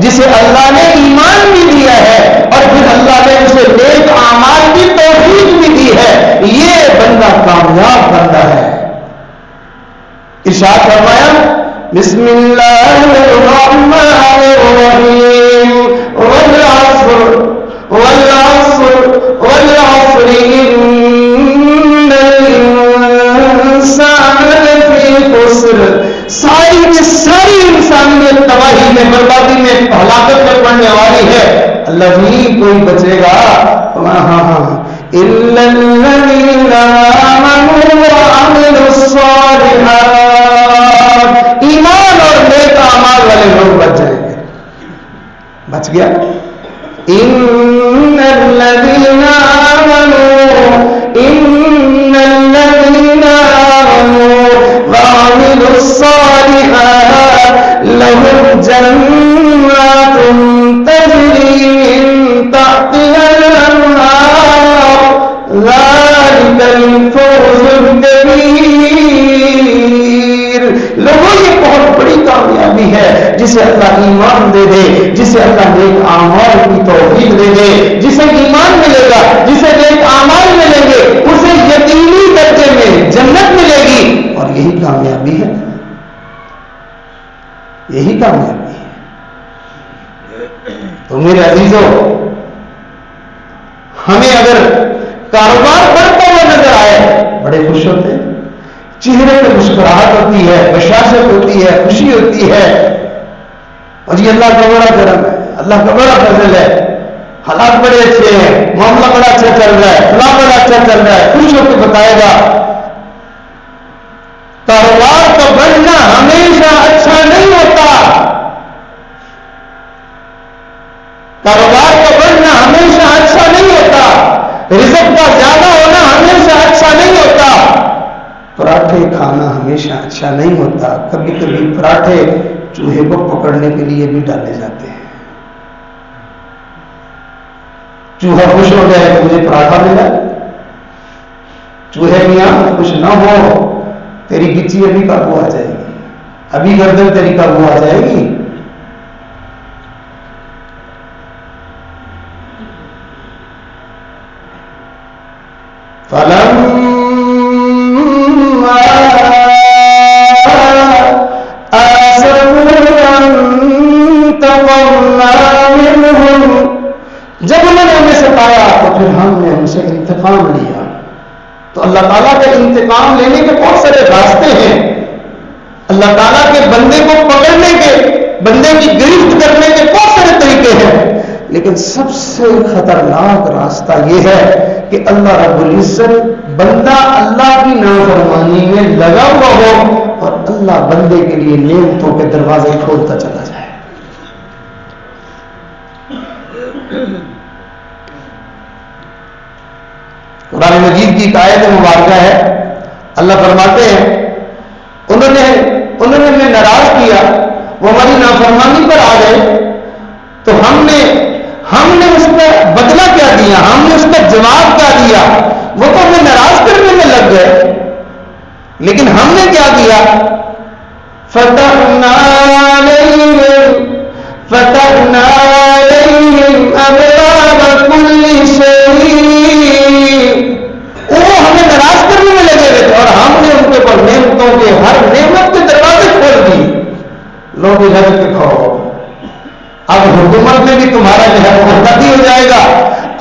جسے اللہ نے ایمان بھی دیا ہے اور پھر اللہ نے اسے نیک اعمال کی توفیق بھی دی ہے، یہ بندہ کامیاب بندہ ہے۔ ارشاد فرمایا بسم اللہ الرحمن الرحیم والعصر والعصر والعصر ان الانسان لفی خسر، ساری کی ساری انسانیت تباہی میں، بربادی میں، ہلاکت میں پڑنے والی ہے، اللہ ہی کوئی بچے گا۔ الا الذین آمنوا وعملوا الصالحات، ایمان اور نیک اعمال والے لوگ بچ جائیں گے۔ بچ گیا ان الذین آمنوا ان الذین آمنوا وعملوا الصالحات لهم جنات تجری من تحتها الانہار ذلک الفوز الکبیر۔ لوگوں یہ بہت بڑی کامیابی ہے جسے اللہ ایمان دے دے، جسے اللہ نیک اعمال کی توفیق دے دے، جسے ایمان ملے گا، جسے نیک اعمال ملیں گے، اسے یقینی درجے میں جنت ملے گی، اور یہی کامیابی ہے، یہی کامیابی ہے۔ تو میرے عزیزوں، ہمیں اگر کاروبار بڑھتا ہوا نظر آئے بڑے خوش ہوتے ہیں، چہرے پہ مسکراہٹ ہوتی ہے، بشاشت ہوتی ہے، خوشی ہوتی ہے، اور یہ اللہ کا بڑا کرم ہے، اللہ کا بڑا فضل ہے، حالات بڑے اچھے ہیں، معاملہ بڑا اچھا چل رہا ہے، فلاں بڑا اچھا چل رہا ہے، خوش ہو کے بتائے گا۔ کاروبار کا بڑھنا ہمیشہ اچھا نہیں ہوتا، کاروبار کا بڑھنا ہمیشہ اچھا نہیں ہوتا، رزق کا زیادہ ہونا ہمیشہ اچھا نہیں ہوتا، پراٹھے کھانا ہمیشہ اچھا نہیں ہوتا، کبھی کبھی پراٹھے چوہے کو پکڑنے کے لیے بھی ڈالے جاتے ہیں۔ چوہا خوش ہو گیا کہ مجھے پراٹھا ملا، چوہے میاں خوش نہ ہو، تیری گچی ابھی قابو آ جائے گی، ابھی گردن تیری قابو آ جائے گی۔ جب انہوں نے ہمیں ستایا تو پھر ہم نے ان سے انتقام لیا۔ تو اللہ تعالیٰ کے انتقام لینے کے بہت سارے راستے ہیں، اللہ تعالیٰ کے بندے کو پکڑنے کے، بندے کی گرفت کرنے کے بہت سارے طریقے ہیں، لیکن سب سے خطرناک راستہ یہ ہے کہ اللہ رب العزت، بندہ اللہ کی نافرمانی میں لگا ہوا ہو اور اللہ بندے کے لیے نعمتوں کے دروازے کھولتا چلا جائے۔ قرآن مجید کی ایک آیت مبارکہ ہے، اللہ فرماتے ہیں انہوں نے ہمیں ناراض کیا، وہ ہماری نافرمانی پر آ گئے، تو ہم نے اس کا بدلہ کیا دیا، ہم نے اس کا جواب کیا دیا؟ وہ تو ہمیں ناراض کرنے میں لگ گئے، لیکن ہم نے کیا کیا؟ فتحنا علیہم ابواب کل شیء، وہ ہمیں ناراض کرنے میں لگے ہوئے تھے اور ہم نے ان کے اوپر نعمتوں کے، ہر نعمت کے دروازے کھول دیے۔ لوگ ادھر کے کھاؤ، اب حکومت میں بھی تمہارا جو ہے محتاطی ہو جائے گا،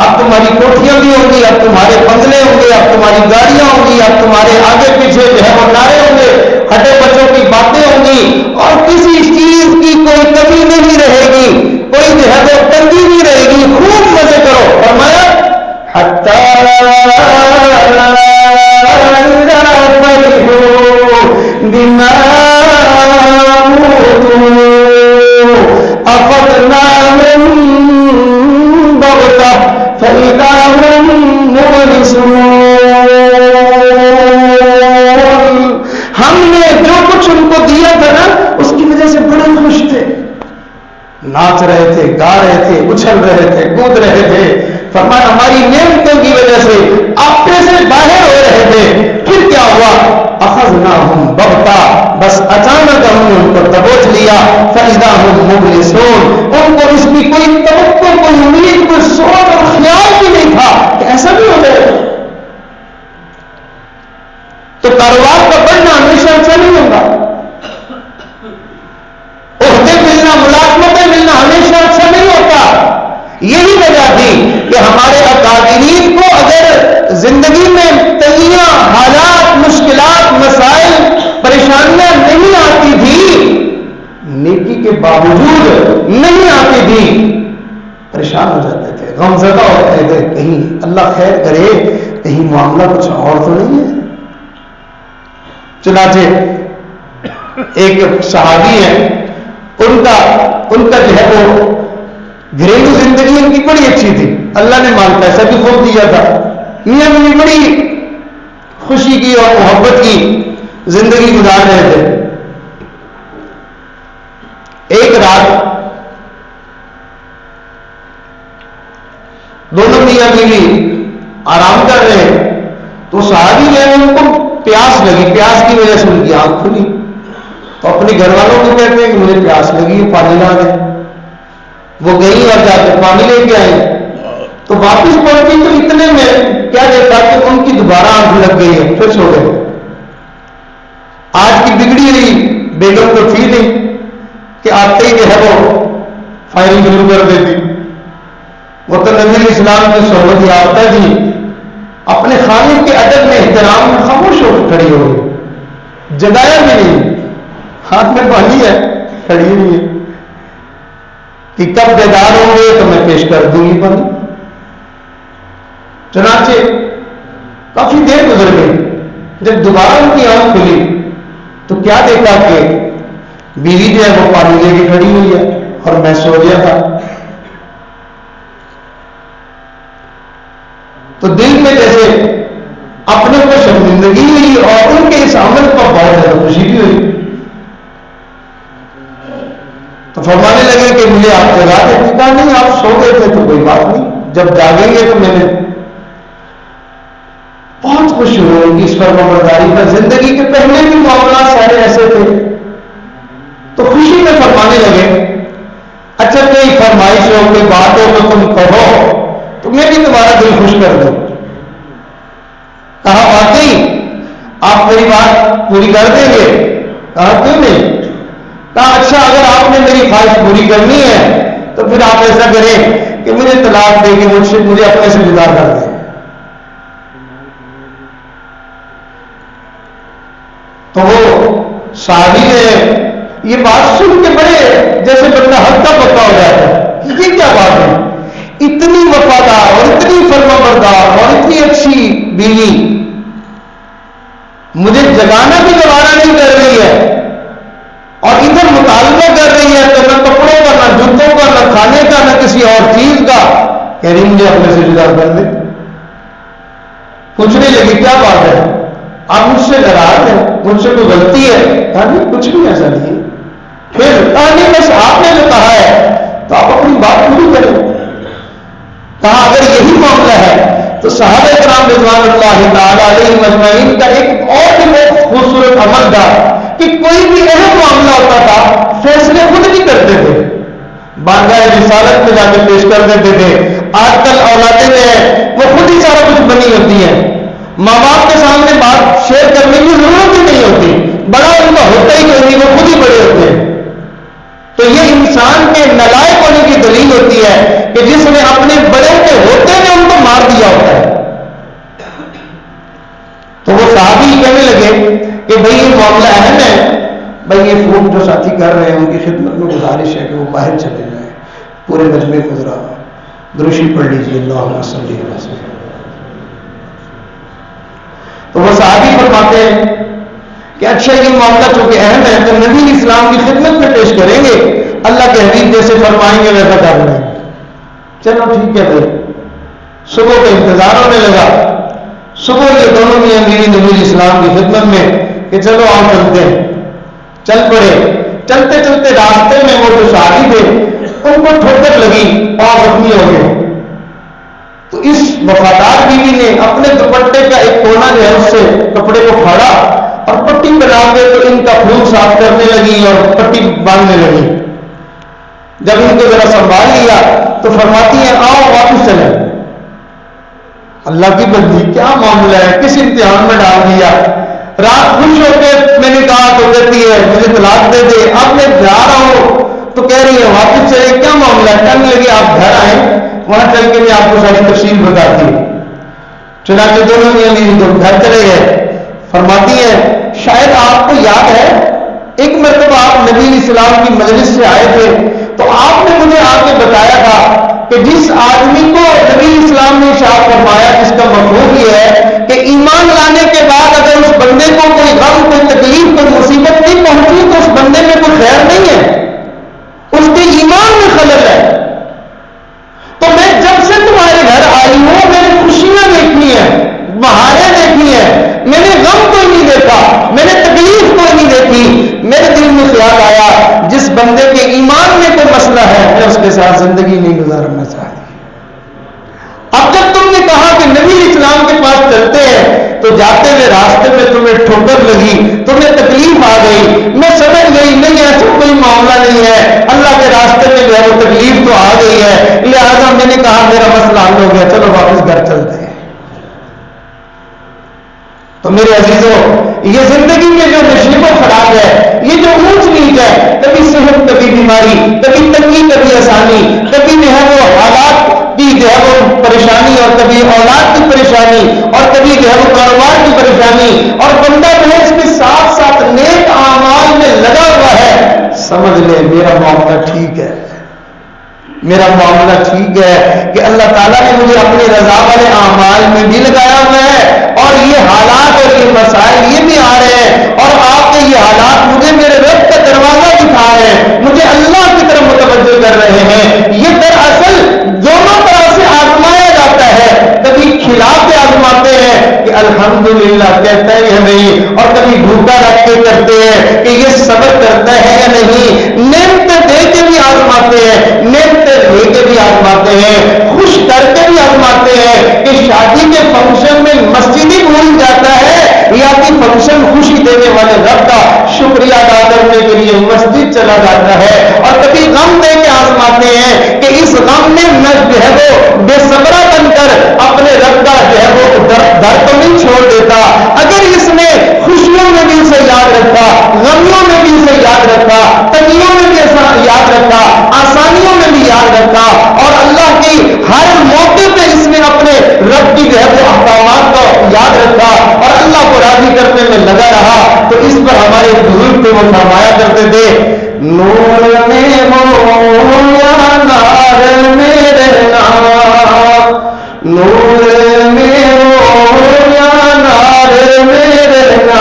اب تمہاری کوٹھیاں بھی ہوں گی، اب تمہارے بنگلے ہوں گے، اب تمہاری گاڑیاں ہوں گی، اب تمہارے آگے پیچھے جو ہے وہ نعرے ہوں گے، ہٹے بچوں کی باتیں ہوں گی، اور کسی چیز کی کوئی کمی نہیں رہے گی، کوئی جو ہے وہ تنگی نہیں رہے گی، خوب مزے کرو۔ فرمایا ہم نے جو کچھ ان کو دیا تھا نا، اس کی وجہ سے بڑے خوش تھے، ناچ رہے تھے، گا رہے تھے، اچھل رہے تھے، کود رہے تھے۔ فرمایا ہماری نعمتوں کی وجہ سے آپے سے باہر ہو رہے تھے، پھر کیا ہوا؟ اخذناہم بغتہ، بس اچانک ہم نے ان کو دبوچ لیا، فاذا ہم مبلسون، ان کو اچھا نہیں ہوگا. عہدے ملنا، ملازمتیں ملنا ہمیشہ اچھا نہیں ہوتا. یہی وجہ تھی کہ ہمارے اکابرین کو اگر زندگی میں تنگیاں، حالات، مشکلات، مسائل، پریشانیاں نہیں آتی تھی، نیکی کے باوجود نہیں آتی تھی، پریشان ہو جاتے تھے، غمزدہ ہوتے تھے، کہیں اللہ خیر کرے کہیں معاملہ کچھ اور تو نہیں ہے. چنانچہ ایک صحابی ہے، ان کا جو ہے وہ گھریلو زندگی ان کی بڑی اچھی تھی، اللہ نے مال پیسہ بھی خوب دیا تھا، میاں بھی بڑی خوشی کی اور محبت کی زندگی گزار رہے تھے. ایک رات دونوں میاں بیوی آرام کر رہے ہیں تو صحابی جو ہے ان کو پیاس لگی، پیاس کی وجہ سے ان کی آنکھ کھلی تو اپنے گھر والوں کو کہتے ہیں کہ مجھے پیاس لگی ہے، پانی لا دیں. وہ گئی اور جا کے پانی لے کے آئی تو واپس پہنچی تو اتنے میں کیا دیکھا کہ ان کی دوبارہ آنکھ لگ گئی ہے، پھر سو گئے. آج کی بگڑی ہوئی بیگم کو تھی نہیں کہ آتے ہی جو ہے وہ فائرنگ شروع کر دیتی. وہ تو نبی اسلام کی صحبت یافتہ تھی، اپنے خالق کے ادب میں احترام میں خاموش ہو کھڑی ہو گئی، جگایا بھی نہیں، ہاتھ میں پانی ہے کھڑی ہوئی ہے کہ کب بیدار ہوں گے تو میں پیش کر دوں گی پانی. چنانچہ کافی دیر گزر گئی، جب دوبارہ ان کی آنکھ کھلی تو کیا دیکھا کہ بیوی جو ہے وہ پانی لے کے کھڑی ہوئی ہے اور میں سو گیا تھا. تو دل میں جیسے اپنے کو شرمندگی ہوئی اور ان کے اس عمل پر بہت زیادہ خوشی بھی ہوئی. تو فرمانے لگے کہ مجھے آپ جگا دیتے. کہا نہیں، آپ سو گئے تھے تو کوئی بات نہیں، جب جاگیں گے تو میں نے بہت خوش ہوئی ان کی اس فرمانبرداری پر. زندگی کے پہلے بھی معاملات سارے ایسے تھے تو خوشی میں فرمانے لگے اچھا کوئی فرمائش ہو، کوئی بات ہو تو تم کہو تو میں بھی تمہارا دل خوش کر دوں. کہا واقعی آپ میری بات پوری کر دیں گے؟ کہا کیوں نہیں؟ کہا اچھا اگر آپ نے میری خواہش پوری کرنی ہے تو پھر آپ ایسا کریں کہ مجھے طلاق دے کے مجھے اپنے سے جدا کر دیں. تو وہ صحابی نے یہ بات سن کے بڑے جیسے بندہ ہکا پکا ہو جاتا ہے، یہ کیا بات ہے، اتنی وفادار اور اتنی فرمانبردار اور اتنی اچھی بیوی مجھے جگانا بھی گوارا نہیں کر رہی ہے اور ادھر مطالبہ کر رہی ہے تو نہ کپڑوں کا، نہ جوتوں کا، نہ کھانے کا، نہ کسی اور چیز کا، کہہ رہی مجھے اپنے سے جدا کر دے. پوچھنے لگی کیا بات ہے، آپ مجھ سے ناراض ہیں، مجھ سے کوئی غلطی ہے؟ کہا نہیں کچھ بھی ایسا نہیں. پھر کہا نہیں بس آپ نے جو کہا ہے تو آپ اپنی بات پوری کریں. کہا اگر یہی معاملہ ہے تو صحابہ کرام رضوان اللہ تعالی علیہم اجمعین کا ایک اور بھی بہت خوبصورت عمل تھا کہ کوئی بھی اہم معاملہ ہوتا تھا فیصلے خود نہیں کرتے تھے، بارگاہ رسالت میں جا کے پیش کر دیتے تھے. آج کل اولادیں جو ہیں وہ خود ہی سارا کچھ بنی ہوتی ہیں، ماں باپ کے سامنے بات شیئر کرنے کی ضرورت ہی نہیں ہوتی، بڑا ان کا ہوتا ہی نہیں، وہ خود ہی بڑے ہوتے ہیں. تو یہ انسان کے نالائق ہونے کی دلیل ہوتی ہے کہ جس نے اپنے بڑے کے ہوتے میں ان کو مار دیا ہوتا ہے. تو وہ صحابی کہنے لگے کہ بھئی یہ معاملہ اہم ہے، بھئی یہ فون جو ساتھی کر رہے ہیں ان کی خدمت میں گزارش ہے کہ وہ باہر چلے جائیں، پورے مجمع کو ذرا دروشی پڑھ لیجیے اللہم صلی اللہ علیہ وسلم. تو وہ صحابی فرماتے ہیں کہ اچھا یہ معاملہ چونکہ اہم ہے تو نبی اسلام کی خدمت میں پیش کریں گے، اللہ کے حبیب جیسے فرمائیں گے ویسا کر لیں گے. چلو ٹھیک ہے بھائی. صبح کا انتظار ہونے لگا. صبح یہ دونوں میاں بیوی نبی اسلام کی خدمت میں کہ چلو آپ چلتے ہیں. چل پڑے. چلتے چلتے راستے میں وہ جو صحابی تھے ان کو ٹھوکر لگی، پاؤں زخمی ہو گئے. تو اس وفادار بیوی نے اپنے دوپٹے کا ایک کونا جو ہے اس سے کپڑے کو پھاڑا اور پٹی بنا کے تو ان کا خون صاف کرنے لگی اور پٹی باندھنے لگی. جب ان کو ذرا سنبھال لیا تو فرماتی ہیں آؤ واپس چلیں. اللہ کی بندی کیا معاملہ ہے، کس امتحان میں ڈال دیا. رات خوش ہو کے میں نے کہا تو کہتی ہے مجھے طلاق دے دے. اب میں جا رہا ہوں تو کہہ رہی ہے واپس چلے, کیا معاملہ ہے؟ کہنے لگی آپ گھر آئیں, وہاں چل کے میں آپ کو ساری تفصیل بتاتی ہوں. چنانچہ دونوں تو گھر چلے گئے. فرماتی ہے شاید آپ کو یاد ہے ایک مرتبہ آپ نبی اسلام کی مجلس سے آئے تھے تو آپ نے مجھے آ کے بتایا تھا کہ جس آدمی کو نبی اسلام نے ارشاد فرمایا, جس کا مفہوم یہ ہے کہ ایمان لانے کے بعد اگر اس بندے کو کوئی غم, کوئی تکلیف, کوئی مصیبت نہیں پہنچی تو اس بندے میں کوئی خیر نہیں ہے, اس کے ایمان میں خلل ہے. تو میں جب سے تمہارے گھر آئی ہوں میں نے خوشیاں دیکھی ہیں, بہاریں دیکھی ہیں, میں نے غم کوئی نہیں دیکھا, میں نے تکلیف کوئی نہیں دیکھی. میرے دل میں خیال آیا جس بندے کے ایمان میں کوئی مسئلہ ہے میں اس کے ساتھ زندگی نہیں گزارنا چاہتی. اب جب تم نے کہا کہ نبی اسلام کے پاس چلتے ہیں تو جاتے ہوئے راستے میں تمہیں ٹھوکر لگی, تمہیں تکلیف آ گئی, میں سمجھ گئی نہیں ایسا کوئی معاملہ نہیں ہے, اللہ کے راستے میں جو ہے وہ تکلیف تو آ گئی ہے, لہٰذا میں نے کہا میرا مسئلہ حل ہو گیا, چلو واپس گھر چلتے ہیں. تو میرے عزیزوں, یہ زندگی میں جو نشیب و فراغ ہے, یہ جو اونچ نیچ ہے, کبھی صحت, کبھی بیماری, کبھی تنگی, کبھی آسانی, کبھی جو ہے وہ حالات کی جو ہے وہ پریشانی, اور کبھی اولاد کی پریشانی, اور کبھی جو ہے وہ کاروبار کی پریشانی, اور بندہ جو ہے اس کے ساتھ ساتھ نیک اعمال میں لگا ہوا ہے, سمجھ لے میرا معاملہ ٹھیک ہے, میرا معاملہ ٹھیک ہے کہ اللہ تعالیٰ نے مجھے اپنی رضا والے اعمال میں بھی لگایا ہوا ہے, اور یہ حالات اور یہ مسائل یہ بھی آ رہے ہیں, اور آپ کے یہ حالات مجھے میرے رب کا دروازہ دکھا رہے ہیں, مجھے اللہ کی طرف متوجہ کر رہے ہیں. یہ دراصل دونوں طرح سے آزمایا جاتا ہے, کبھی کھلا کے آزماتے ہیں کہ الحمدللہ کہتا ہے یا نہیں, اور کبھی بھوکا رکھ کے کرتے ہیں کہ یہ صبر کرتا ہے یا نہیں, نعمتیں دے کے بھی آزماتے ہیں, نعمتیں لے کے بھی آزماتے ہیں, خوش کر کے بھی آزماتے ہیں کہ شادی کے فنکشن میں مسجد ہی بھول جاتا ہے یا کہ فنکشن خوشی دینے والے رب کا شکریہ ادا کرنے کے لیے مسجد چلا جاتا ہے. اور کبھی غم دے کے آزماتے ہیں کہ اس غم میں میں جو ہے وہ بے صبرا بن کر اپنے رب کا جو ہے وہ در تو نہیں چھوڑ دیتا. اگر اس نے خوشیوں میں بھی اسے یاد رکھا, غمیوں میں بھی اسے یاد رکھا, تنگیوں میں بھی یاد رکھا, آسانیوں میں بھی یاد رکھا, اور اللہ کی ہر موقع پہ اس نے اپنے رب کی جو ہے وہ احکامات کو یاد رکھا اور اللہ کو راضی کرنے میں لگا رہا, تو اس پر ہمارے بزرگ تھے وہ فرمایا کرتے تھے نور میں ہو یا نار میں رہنا, نور میں ہو یا نار میں رہنا.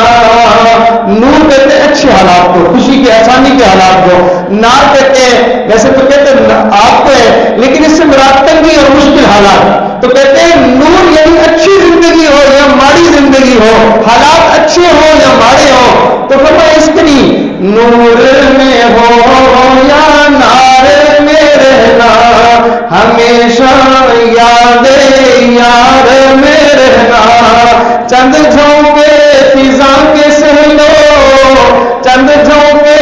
نور کہتے ہیں اچھے حالات کو, خوشی کے, آسانی کے حالات کو. نار کہتے ہیں, ویسے تو کہتے ہیں آپ کو ہے لیکن اس سے مراد تنگی اور مشکل حالات, تو کہتے ہیں نور یعنی اچھی زندگی ہو یا ماڑی زندگی ہو, حالات اچھے ہو یا ماڑے ہو. تو فرمایا اس کے لیے نور میں ہو یا نار میں رہنا, ہمیشہ یاد یار میں رہنا. چند جھونکے فضا کے سہلو, چند جھونکے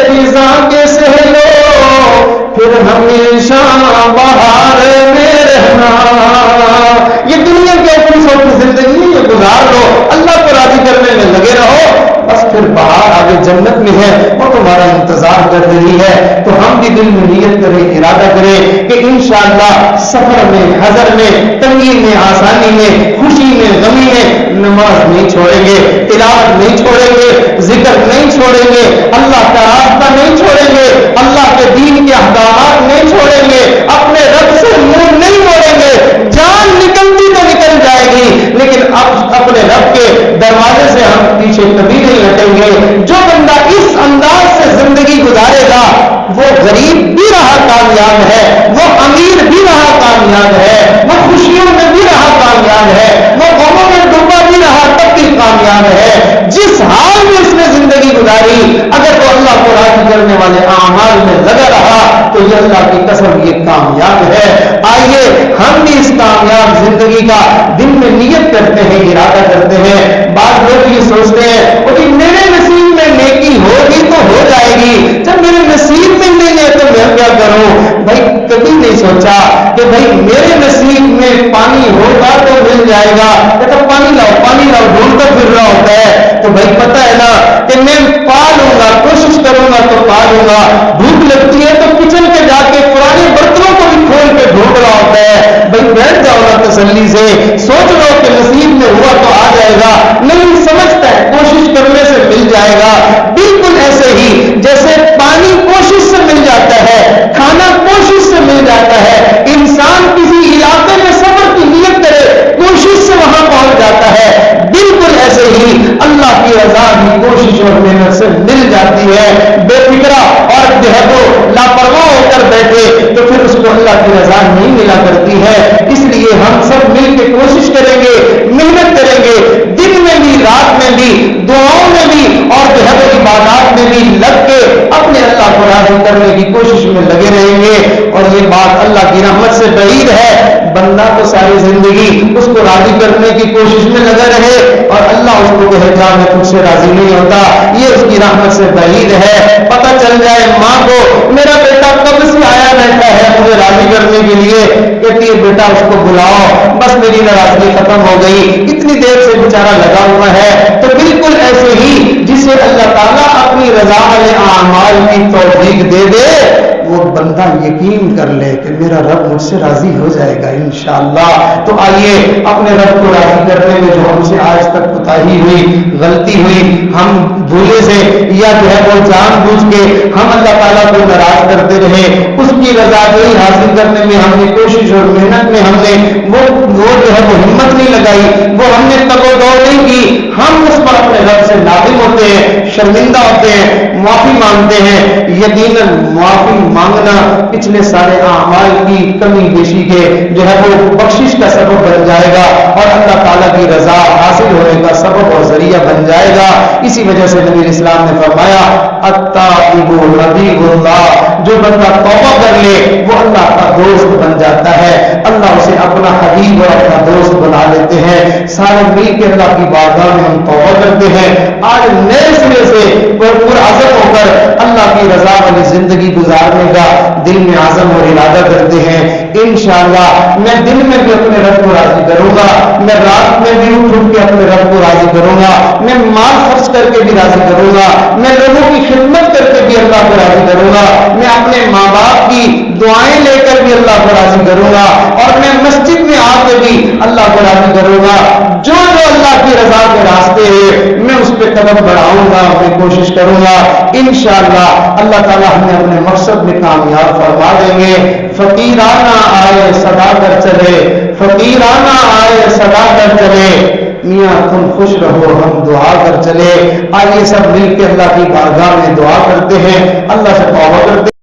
فضا کے سہلو, پھر ہمیشہ بہار میں رہنا. یہ دنیا کی خوبصورت زندگی یہ گزار لو, اللہ کو راضی کرنے میں لگے رہو, بس پھر باہر آگے جنت میں ہے وہ تمہارا انتظار کر رہی ہے. تو ہم بھی دل میں نیت کریں, ارادہ کریں کہ انشاءاللہ سفر میں, حضر میں, تنگی میں, آسانی میں, خوشی میں, غمی میں نماز نہیں چھوڑیں گے, تلاوت نہیں چھوڑیں گے, ذکر نہیں چھوڑیں گے, اللہ کا راستہ نہیں چھوڑیں گے, اللہ کے دین کے احکامات نہیں چھوڑیں گے, اپنے رب سے منہ نہیں موڑیں گے. جان نکلتی تو نکل جائے گی لیکن اب اپنے رب کے دروازے سے ہم پیچھے کبھی نہیں ہٹیں گے. جو بندہ اس انداز سے زندگی گزارے گا وہ غریب بھی رہا کامیاب ہے, وہ امیر بھی رہا کامیاب ہے, وہ خوشیوں میں بھی رہا کامیاب ہے, وہ غموں میں ڈوبا بھی رہا تب بھی کامیاب ہے. جس حال میں اس نے زندگی گزاری اگر وہ اللہ کو راضی کرنے والے اعمال میں لگا رہا تو یہ اللہ کی قسم یہ کامیاب ہے. آئیے ہم بھی اس کامیاب زندگی کا دل میں نیت کرتے ہیں, ارادہ کرتے ہیں. بعض لوگ یہ سوچتے ہیں کہ میرے نصیب میں نیکی ہوگی تو ہو جائے گی, جب میرے نصیب میں نہیں ہے تو میں کیا کروں. بھائی کبھی نہیں سوچا کہ بھائی میرے نصیب میں پانی ہوگا تو مل جائے گا, تو پانی لاؤ ڈھونڈتا پھر رہا ہوتا ہے. تو بھائی پتہ ہے نا کہ میں پا لوں گا، کوشش کروں گا تو پا لوں گا. بھوک لگتی ہے تو کچن کے جا کے پرانے برتنوں کو بھی کھول کے ڈھونڈ رہا ہوتا ہے. بھائی بیٹھ جاؤ نا تسلی سے، سوچ لو کہ نصیب میں ہوا تو آ جائے گا. نہیں سمجھتا ہے کوشش کرنے سے مل جائے گا. بالکل ایسے ہی جیسے پانی کوشش سے مل جاتا ہے، کھانا کوشش سے مل جاتا ہے. انسان کسی علاقے میں سفر کی نیت کرے، کوشش سے وہاں پہنچ جاتا ہے. بالکل ایسے ہی اللہ کی رضا بھی کوشش اور محنت سے مل جاتی ہے. بے فکرہ اور جو لاپرواہ ہو کر بیٹھے تو پھر اس کو اللہ کی رضا نہیں ملا کرتی ہے. اس لیے ہم سب مل کے کوشش کریں گے، محنت کریں گے، دن میں بھی رات میں بھی، دعاؤں میں بھی اور عبادات میں بھی لگ کے اپنے اللہ کو راضی کرنے کی کوشش میں لگے رہیں گے. اور یہ بات اللہ کی رحمت سے بعید ہے. بندہ تو ساری زندگی اس کو راضی کرنے کی کوشش میں لگا رہے اور اللہ اس کو کہے جا میں تجھ سے راضی نہیں ہوتا، یہ اس کی رحمت سے بعید ہے. پتہ چل جائے ماں کو میرا بیٹا کب سے آیا بیٹھا ہے مجھے راضی کرنے کے لیے، کہتی ہے بیٹا اس کو بلاؤ، بس میری ناراضگی ختم ہو گئی، اتنی دیر سے بیچارہ لگا ہوا ہے. تو بالکل ایسے ہی جسے اللہ تعالیٰ اپنی رضا والے اعمال کی توفیق دے دے، وہ بندہ یقین کر لے کہ میرا رب مجھ سے راضی ہو جائے گا انشاءاللہ. تو آئیے اپنے رب کو راضی کرنے میں جو ہم سے آج تک کوتاہی ہوئی، غلطی ہوئی، ہم بھولے سے یا وہ جان بوجھ کے ہم اللہ تعالیٰ کو ناراض کرتے رہے، اس کی رضامندی حاصل کرنے میں ہم نے کوشش اور محنت میں ہم نے وہ ہمت نہیں لگائی، وہ ہم نے تگ و دو نہیں کی. ہم اس پر اپنے رب سے نادم ہوتے ہیں، شرمندہ ہوتے ہیں، معافی مانگتے ہیں. یقیناً معافی مانگنا پچھلے سارے اعمال کی کمی بیشی کے وہ بخشش کا سبب بن جائے گا اور اللہ تعالیٰ کی رضا حاصل ہونے کا سبب اور ذریعہ بن جائے گا. اسی وجہ سے نبی اسلام نے فرمایا التائب حبیب اللہ، جو بندہ توبہ کر لے وہ اللہ کا دوست بن جاتا ہے. اللہ اسے اپنا حبیب اور اپنا دوست بنا لیتے ہیں. سارے مل کے اللہ کی بارگاہ میں ہم توبہ کرتے ہیں. آج نئے سرے سے پر عزم ہو کر اللہ کی رضا والی زندگی گزارنے کا دل میں عزم اور ارادہ کرتے ہیں. انشاءاللہ میں دن میں بھی اپنے رب کو راضی کروں گا، میں رات میں بھی اٹھ کے اپنے رب کو راضی کروں گا، میں مال خرچ کر کے بھی راضی کروں گا، میں لوگوں کی خدمت کر کے بھی اللہ کو راضی کروں گا، میں اپنے ماں باپ کی دعائیں لے کر بھی اللہ کو راضی کروں گا اور میں مسجد میں آ کے بھی اللہ کو راضی کروں گا. جو اللہ کی رضا کے راستے ہیں میں اس پہ قدم بڑھاؤں گا، میں کوشش کروں گا. انشاءاللہ اللہ تعالیٰ ہمیں اپنے مقصد میں کامیاب فرما دیں گے. فقیرانہ آئے صدا کر چلے، فقیرانہ آئے صدا کر چلے، میاں تم خوش رہو ہم دعا کر چلے. آئیے سب مل کے اللہ کی بارگاہ میں دعا کرتے ہیں، اللہ سے توبہ کرتے ہیں.